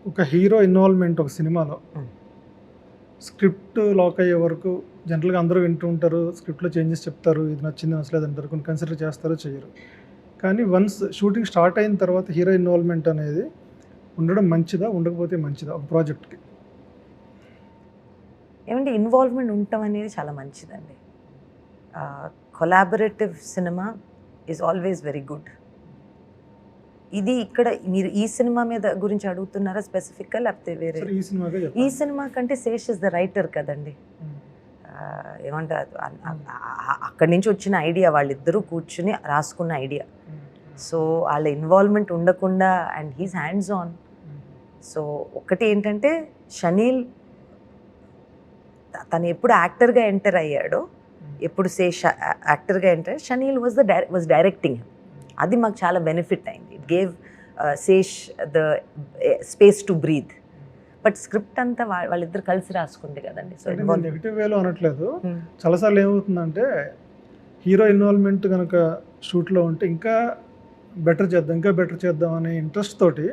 ఒక hero involvement ఒక సినిమాలో స్క్రిప్ట్ లాక్ అయ్యే వరకు జనరల్గా అందరూ వింటూ ఉంటారు, స్క్రిప్ట్లో చేంజెస్ చెప్తారు, ఇది నచ్చింది నచ్చలేదు అంటారు, కొన్ని కన్సిడర్ చేస్తారో చేయరు. కానీ వన్స్ షూటింగ్ స్టార్ట్ అయిన తర్వాత హీరో ఇన్వాల్వ్మెంట్ అనేది ఉండడం మంచిదా, ఉండకపోతే మంచిదా ఒక ప్రాజెక్ట్కి? ఏమంటే ఇన్వాల్వ్మెంట్ ఉండటం అనేది చాలా మంచిదండి. Collaborative cinema is always very good. ఇది ఇక్కడ మీరు ఈ సినిమా మీద గురించి అడుగుతున్నారా స్పెసిఫిక్గా, లేకపోతే వేరే? ఈ సినిమా కంటే శేష్ ఇస్ ద రైటర్ కదండి. ఏమంటారు, అక్కడి నుంచి వచ్చిన ఐడియా, వాళ్ళిద్దరూ కూర్చుని రాసుకున్న ఐడియా. సో వాళ్ళ ఇన్వాల్వ్మెంట్ ఉండకుండా, and he's hands on. So ఒకటి ఏంటంటే షనీల్ తను ఎప్పుడు యాక్టర్గా ఎంటర్ అయ్యాడో, ఎప్పుడు శేష్ యాక్టర్గా ఎంటర్ అయ్యాడు, షనీల్ వాజ్ డైరెక్టింగ్. అది మాకు చాలా బెనిఫిట్ అయింది. It gave Sesh the space to breathe. But script అంతా వాళ్ళిద్దరు కలిసి రాసుకుంది కదండి. సో నెగిటివ్ వేలో అనట్లేదు. చాలాసార్లు ఏమవుతుందంటే హీరో ఇన్వాల్వ్మెంట్ కనుక షూట్లో ఉంటే ఇంకా బెటర్ చేద్దాం అనే ఇంట్రెస్ట్ తోటి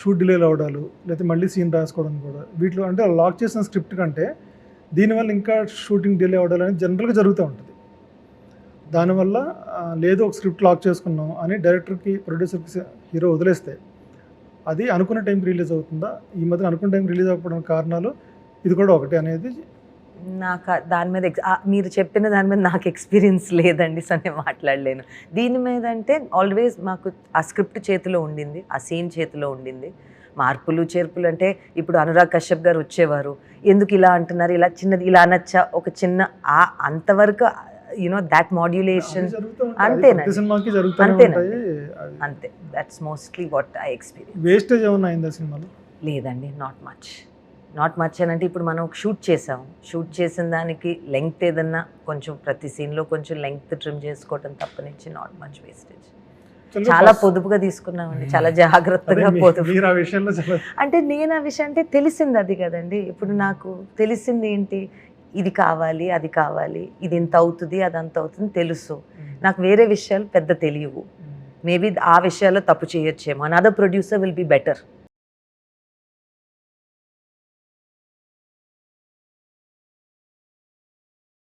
షూట్ డిలేలు అవడాలు, లేకపోతే మళ్ళీ సీన్ రాసుకోవడం కూడా, వీటిలో అంటే లాక్ చేసిన స్క్రిప్ట్ కంటే దీనివల్ల ఇంకా షూటింగ్ డిలే అవడాలు అనేది జనరల్గా జరుగుతూ ఉంటుంది. దానివల్ల లేదు ఒక స్క్రిప్ట్ లాక్ చేసుకున్నాం అని డైరెక్టర్కి, ప్రొడ్యూసర్కి హీరో వదిలేస్తే అది అనుకున్న టైంకి రిలీజ్ అవుతుందా? ఈ మధ్యన అనుకున్న టైంకి రిలీజ్ అవ్వడం కారణాలు ఇది కూడా ఒకటి అనేది నాకు దాని మీద మీరు చెప్పిన దాని మీద నాకు ఎక్స్పీరియన్స్ లేదండి. సో నేను మాట్లాడలేను దీని మీద. అంటే ఆల్వేస్ మాకు ఆ స్క్రిప్ట్ చేతిలో ఉండింది, ఆ సీన్ చేతిలో ఉండింది. మార్పులు చేర్పులు అంటే ఇప్పుడు అనురాగ్ కశ్యప్ గారు వచ్చేవారు, ఎందుకు ఇలా అంటున్నారు, ఇలా చిన్నది ఇలా అనొచ్చా, ఒక చిన్న అంతవరకు that modulation అంతేనండి, అంతే. That's mostly what I experience. Wastage ఏమైనా అయిందా సినిమాలో? లేదండి, నాట్ మచ్ అని అంటే ఇప్పుడు మనం షూట్ చేసిన దానికి లెంగ్త్ ఏదన్నా కొంచెం ప్రతి సీన్లో కొంచెం లెంగ్త్ ట్రిమ్ చేసుకోవడం తప్పనించి నాట్ మచ్ వేస్టేజ్. చాలా పొదుపుగా తీసుకున్నామండి, చాలా జాగ్రత్తగా. పొదుపు అంటే నేను ఆ విషయం అంటే తెలిసింది అది కదండి. ఇప్పుడు నాకు తెలిసింది ఏంటి, ఇది కావాలి, అది కావాలి, ఇది ఇంత అవుతుంది, అది అంత అవుతుంది తెలుసు. నాకు వేరే విషయాలు పెద్ద తెలియవు. మేబీ ఆ విషయాల్లో తప్పు చేయొచ్చేమో. Another producer will be better.